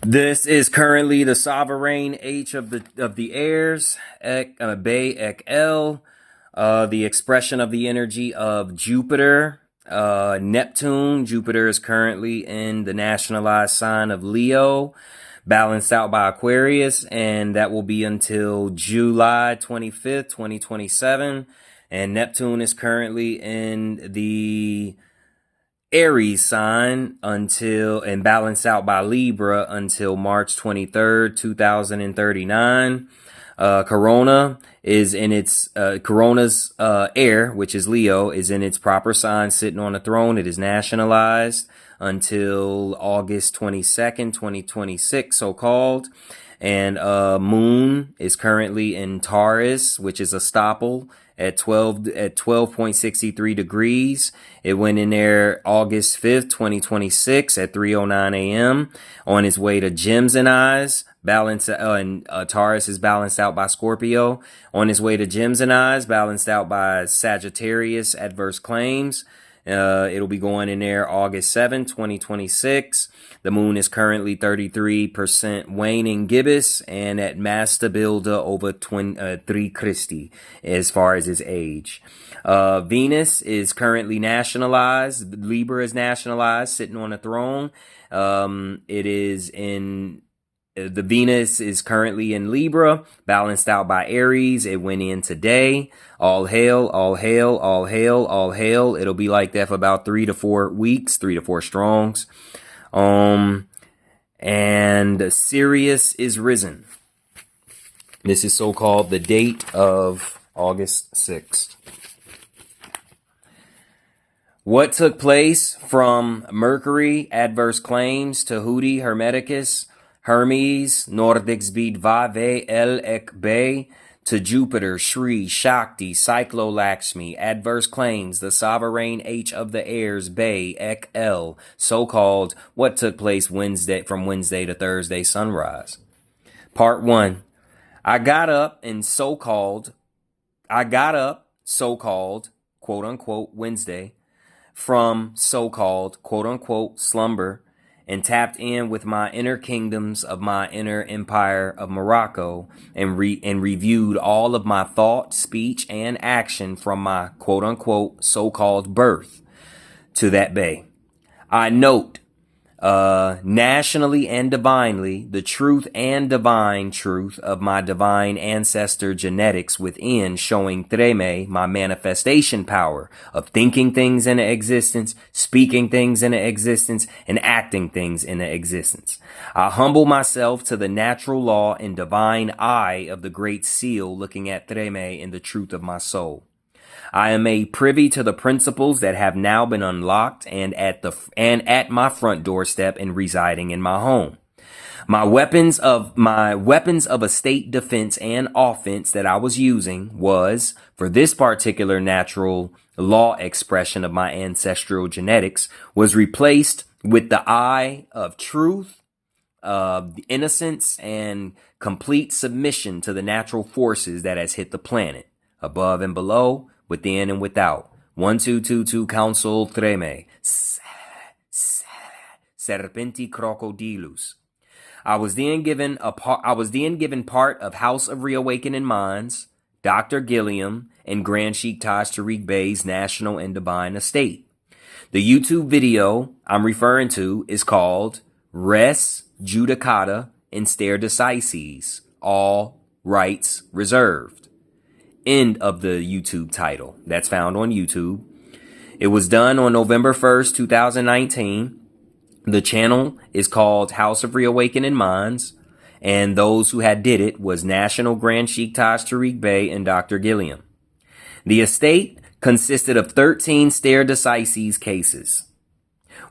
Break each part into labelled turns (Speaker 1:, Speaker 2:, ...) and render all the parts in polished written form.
Speaker 1: This is currently the sovereign H of the heirs, Bay Ek El, the expression of the energy of Jupiter, Neptune. Jupiter is currently in the nationalized sign of Leo, balanced out by Aquarius, and that will be until July 25th, 2027. And Neptune is currently in the Aries sign until and balanced out by Libra until March 23rd, 2039. Corona is in its Corona's heir, which is Leo, is in its proper sign, sitting on the throne. It is nationalized until August 22nd, 2026, so called. And Moon is currently in Taurus, which is a stopple at 12.63 degrees. It went in there August 5th, 2026 at 3:09 a.m. on its way to Gemini. And Taurus is balanced out by Scorpio. On his way to Gemini, balanced out by Sagittarius, adverse claims. It'll be going in there August 7th, 2026. The moon is currently 33% waning gibbous and at Master Builder over 3 Christi as far as his age. Venus is currently nationalized. Libra is nationalized, sitting on a throne. It is in the Venus is currently in Libra, balanced out by Aries. It went in today. All hail, all hail, all hail, all hail. It'll be like that for about 3 to 4 weeks, 3 to 4 strongs. And Sirius is risen. This is so-called the date of August 6th. What took place from Mercury, adverse claims, Tahuti, Hermeticus, Hermes, Nordics beat Vave, El Ekbe, to Jupiter, Shri, Shakti, Cyclo-Lakshmi, adverse claims, the sovereign H of the heirs, Bay, Ek El, so-called what took place from Wednesday to Thursday sunrise. Part 1. I got up, so-called, quote-unquote, Wednesday, from so-called, quote-unquote, slumber, and tapped in with my inner kingdoms of my inner empire of Morocco and reviewed all of my thought, speech, and action from my quote-unquote so-called birth to that bay. I note nationally and divinely the truth and divine truth of my divine ancestor genetics within, showing Treme, my manifestation power of thinking things into existence, speaking things into existence, and acting things into existence. I humble myself to the natural law and divine eye of the great seal, looking at Treme in the truth of my soul. I am made privy to the principles that have now been unlocked and at my front doorstep and residing in my home. My weapons of estate defense and offense that I was using was, for this particular natural law expression of my ancestral genetics, was replaced with the eye of truth, of innocence, and complete submission to the natural forces that has hit the planet, above and below, within and without. 1222 Council Treme. Serpenti crocodilus. I was then given part of House of Reawakening Minds, Dr. Gilliam, and Grand Sheikh Taj Tariq Bey's National and Divine Estate. The YouTube video I'm referring to is called Res Judicata in Stare Decisis, All Rights Reserved. End of the YouTube title. That's found on YouTube. It was done on November 1st, 2019. The channel is called House of Reawakening Minds, and those who had did it was National Grand Sheikh Taj Tariq Bey and Dr. Gilliam. The estate consisted of 13 stare decisis cases,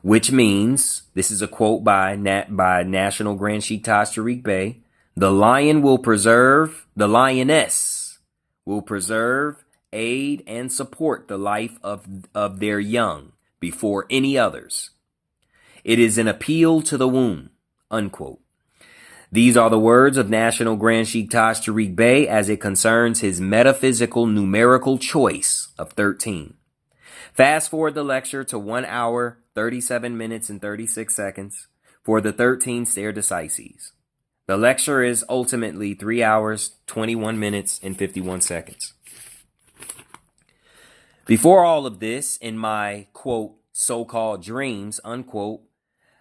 Speaker 1: which means, this is a quote by National Grand Sheikh Taj Tariq Bey, the lioness will preserve, aid, and support the life of their young before any others. It is an appeal to the womb, unquote. These are the words of National Grand Sheikh Taj Tariq Bey as it concerns his metaphysical numerical choice of 13. Fast forward the lecture to 1 hour, 37 minutes, and 36 seconds. for the 13 stare decisis. The lecture is ultimately 3 hours, 21 minutes, and 51 seconds. Before all of this, in my, quote, so-called dreams, unquote,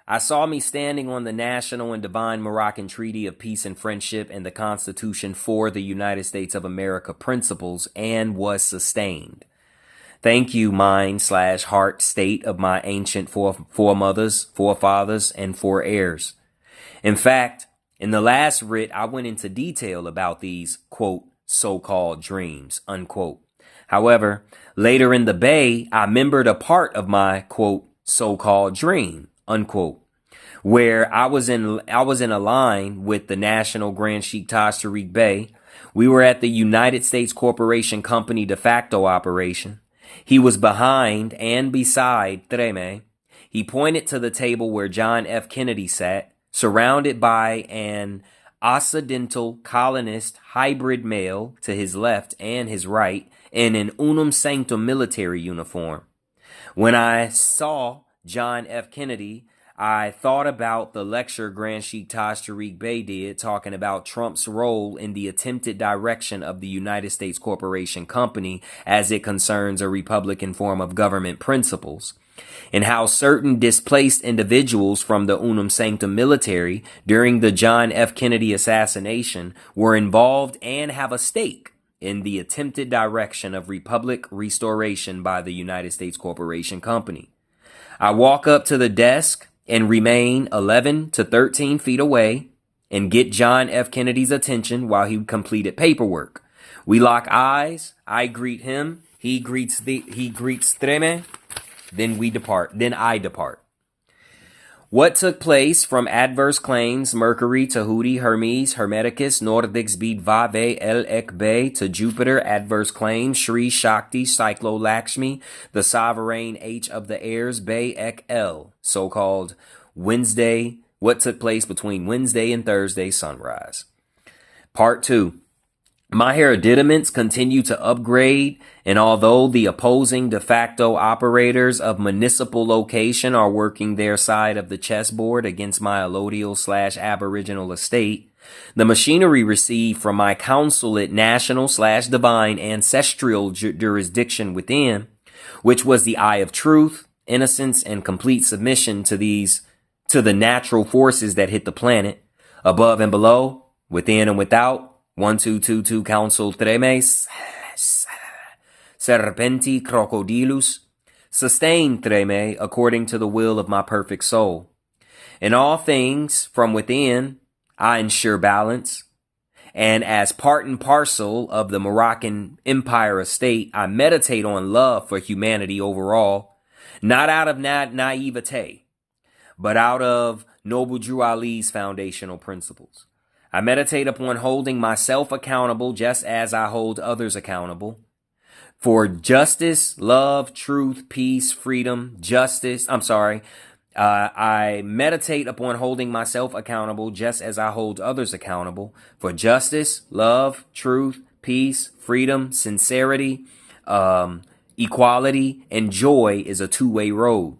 Speaker 1: I saw me standing on the national and divine Moroccan Treaty of Peace and Friendship and the Constitution for the United States of America principles and was sustained. Thank you, mind/heart state of my ancient forefathers, and foreheirs. In fact, in the last writ, I went into detail about these, quote, so-called dreams, unquote. However, later in the bay, I remembered a part of my, quote, so-called dream, unquote, where I was in a line with the National Grand Sheikh Taj Tariq Bey. We were at the United States Corporation Company de facto operation. He was behind and beside Treme. He pointed to the table where John F. Kennedy sat, surrounded by an Occidental colonist hybrid male to his left and his right in an unum sanctum military uniform. When I saw John F. Kennedy, I thought about the lecture Grand Sheikh Taj Tariq Bey did talking about Trump's role in the attempted direction of the United States Corporation Company as it concerns a Republican form of government principles, and how certain displaced individuals from the Unum Sanctum military during the John F. Kennedy assassination were involved and have a stake in the attempted direction of Republic restoration by the United States Corporation Company. I walk up to the desk and remain 11 to 13 feet away and get John F. Kennedy's attention while he completed paperwork. We lock eyes. I greet him. He greets Treme. Then I depart. What took place from adverse claims, Mercury, Tahuti, Hermes, Hermeticus, Nordix, Bid, Vave, El Ekbe, to Jupiter, adverse claims, Shri, Shakti, Cyclo, Lakshmi, the sovereign H of the heirs, Be, Ek, El, so-called Wednesday, what took place between Wednesday and Thursday sunrise. Part 2. My hereditaments continue to upgrade, and although the opposing de facto operators of municipal location are working their side of the chessboard against my allodial/aboriginal estate, the machinery received from my consulate national/divine ancestral jurisdiction within, which was the eye of truth, innocence, and complete submission to the natural forces that hit the planet, above and below, within and without, 1222 Council Tremes, Serpenti Crocodilus, sustain Treme according to the will of my perfect soul. In all things from within, I ensure balance, and as part and parcel of the Moroccan Empire estate, I meditate on love for humanity overall, not out of naivete, but out of Noble Drew Ali's foundational principles. I meditate upon holding myself accountable just as I hold others accountable. For justice, love, truth, peace, freedom, I meditate upon holding myself accountable just as I hold others accountable. For justice, love, truth, peace, freedom, sincerity, equality, and joy is a two-way road.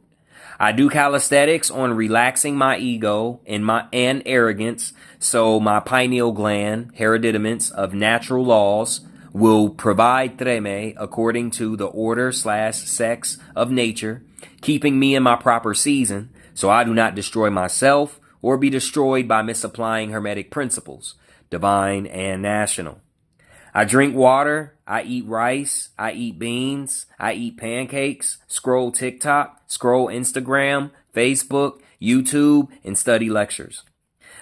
Speaker 1: I do calisthenics on relaxing my ego and arrogance, so my pineal gland, hereditaments of natural laws, will provide Treme according to the order/sex of nature, keeping me in my proper season, so I do not destroy myself or be destroyed by misapplying Hermetic principles, divine and national. I drink water, I eat rice, I eat beans, I eat pancakes, scroll TikTok, scroll Instagram, Facebook, YouTube, and study lectures.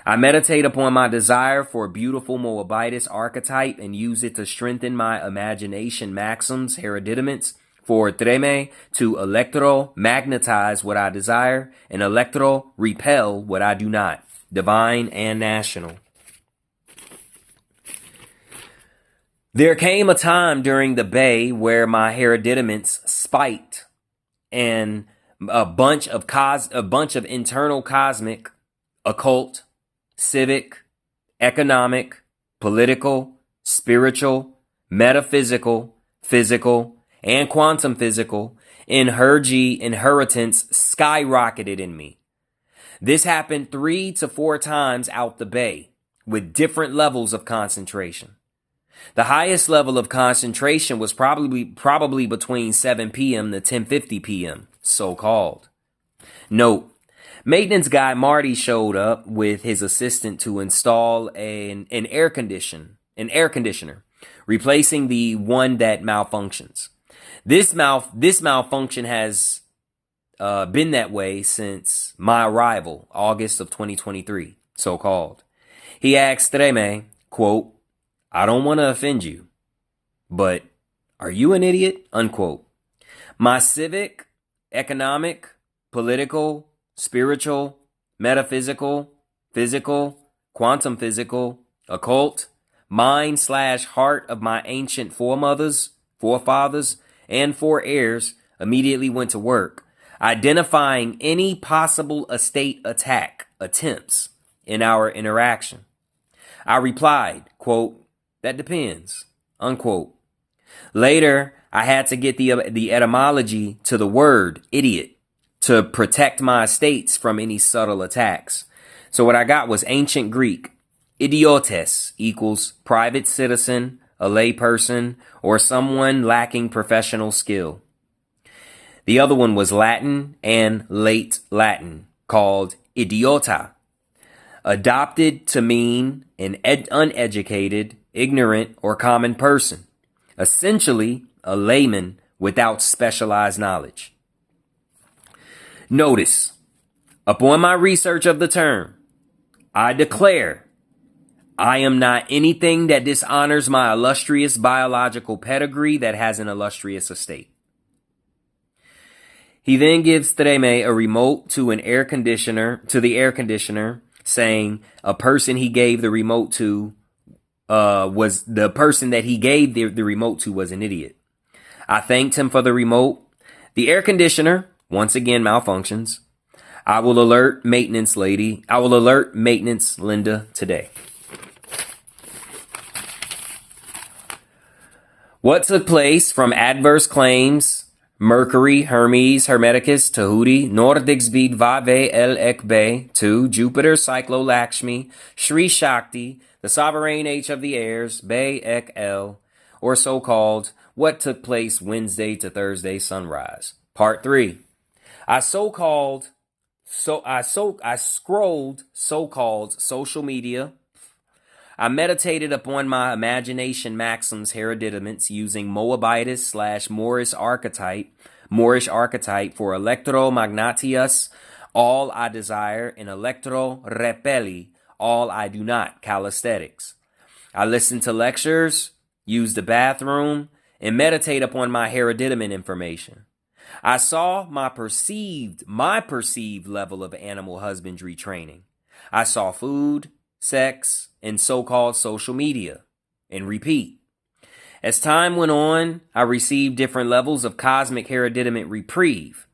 Speaker 1: I meditate upon my desire for a beautiful Moabitess archetype and use it to strengthen my imagination maxims, hereditaments, for Treme to electro-magnetize what I desire and electro-repel what I do not, divine and national. There came a time during the Bay where my hereditaments spiked, and a bunch of internal cosmic, occult, civic, economic, political, spiritual, metaphysical, physical, and quantum physical inheritance skyrocketed in me. This happened 3 to 4 times out the bay with different levels of concentration. The highest level of concentration was probably between 7 p.m. to 10:50 p.m., so-called. Note, maintenance guy Marty showed up with his assistant to install an air conditioner, replacing the one that malfunctions. This malfunction has been that way since my arrival, August of 2023, so-called. He asked Treme, quote, "I don't want to offend you, but are you an idiot?" unquote. My civic, economic, political, spiritual, metaphysical, physical, quantum physical, occult, mind/heart of my ancient forefathers, and foreheirs immediately went to work, identifying any possible estate attack attempts in our interaction. I replied, quote, "That depends," unquote. Later, I had to get the etymology to the word idiot to protect my estates from any subtle attacks. So what I got was ancient Greek. Idiotes equals private citizen, a lay person, or someone lacking professional skill. The other one was Latin and late Latin, called idiota, adopted to mean an uneducated, ignorant, or common person, essentially a layman without specialized knowledge. Notice, upon my research of the term, I declare I am not anything that dishonors my illustrious biological pedigree that has an illustrious estate. He then gives Treme a remote to the air conditioner, saying a person he gave the remote to was the person that he gave the remote to was an idiot. I thanked him for the remote. The air conditioner once again malfunctions. I will alert maintenance Linda today. What took place from adverse claims, Mercury, Hermes, Hermeticus, Tahuti, Nordigsbid, Vave, El Ekbe, to Jupiter, Cyclo-Lakshmi, Shri Shakti, the sovereign H of the airs, Be Ek El, or so-called, what took place Wednesday to Thursday sunrise. Part 3. I scrolled so-called social media. I meditated upon my imagination maxims hereditaments using Moabitus/Moorish archetype for electromagnatius, all I desire, and electro-repelli, all I do not, calisthenics. I listened to lectures, used the bathroom, and meditate upon my hereditament information. I saw my perceived level of animal husbandry training. I saw food, sex, and so-called social media, and repeat. As time went on, I received different levels of cosmic hereditament reprieve.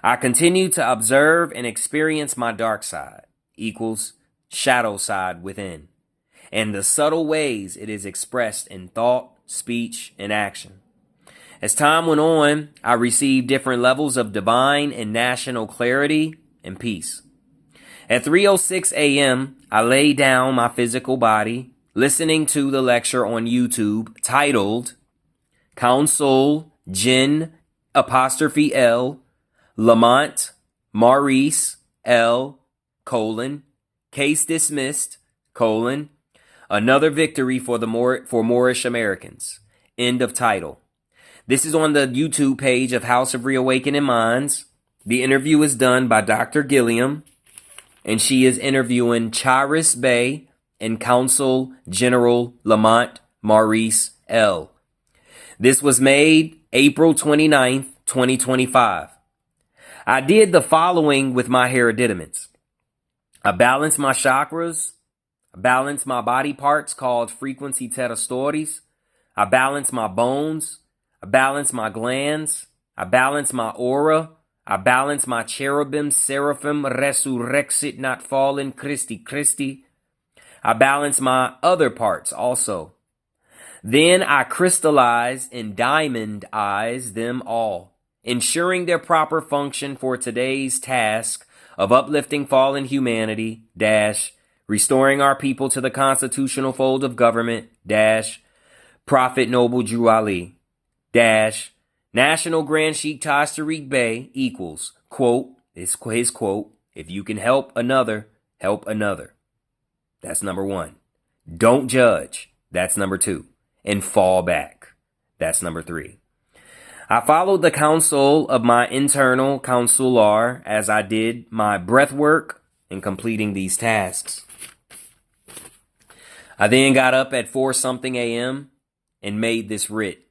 Speaker 1: I continued to observe and experience my dark side, equals shadow side within, and the subtle ways it is expressed in thought, speech, and action. As time went on, I received different levels of divine and national clarity and peace. At 3:06 a.m., I lay down my physical body, listening to the lecture on YouTube titled Council Jin apostrophe L Lamont Maurice L case dismissed another victory for Moorish Americans. End of title. This is on the YouTube page of House of Reawakening Minds. The interview is done by Dr. Gilliam, and she is interviewing Charis Bey and Consul General Lamont Maurice L. This was made April 29th, 2025. I did the following with my hereditaments. I balanced my chakras. I balanced my body parts called frequency theta stories. I balanced my bones. I balance my glands. I balance my aura. I balance my cherubim, seraphim, resurrexit, not fallen, Christi. I balance my other parts also. Then I crystallize and diamond-eyes them all, ensuring their proper function for today's task of uplifting fallen humanity, dash, restoring our people to the constitutional fold of government, dash, Prophet Noble Drew Ali, dash, National Grand Sheikh Taj Tariq Bey equals, quote, his quote, if you can help another, help another. That's number one. Don't judge. That's number two. And fall back. That's number three. I followed the counsel of my internal counselor as I did my breath work in completing these tasks. I then got up at 4-something a.m. and made this writ.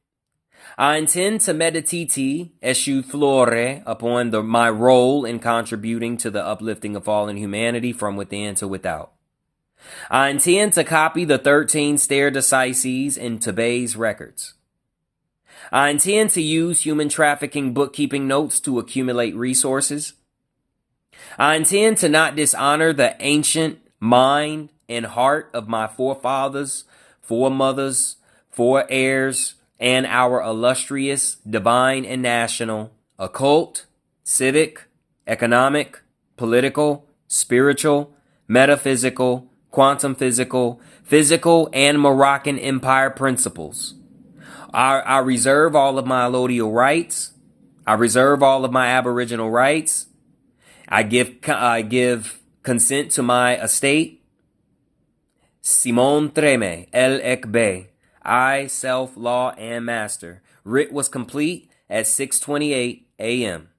Speaker 1: I intend to medititi esu flore upon my role in contributing to the uplifting of fallen humanity from within to without. I intend to copy the 13 stare decises in Tabey's records. I intend to use human trafficking bookkeeping notes to accumulate resources. I intend to not dishonor the ancient mind and heart of my forefathers, foremothers, foreheirs, and our illustrious, divine and national, occult, civic, economic, political, spiritual, metaphysical, quantum physical, physical, and Moroccan empire principles. I reserve all of my allodial rights. I reserve all of my aboriginal rights. I give consent to my estate. Simon Treme, El Ekbe, I, self, law, and master. Writ was complete at 6:28 a.m.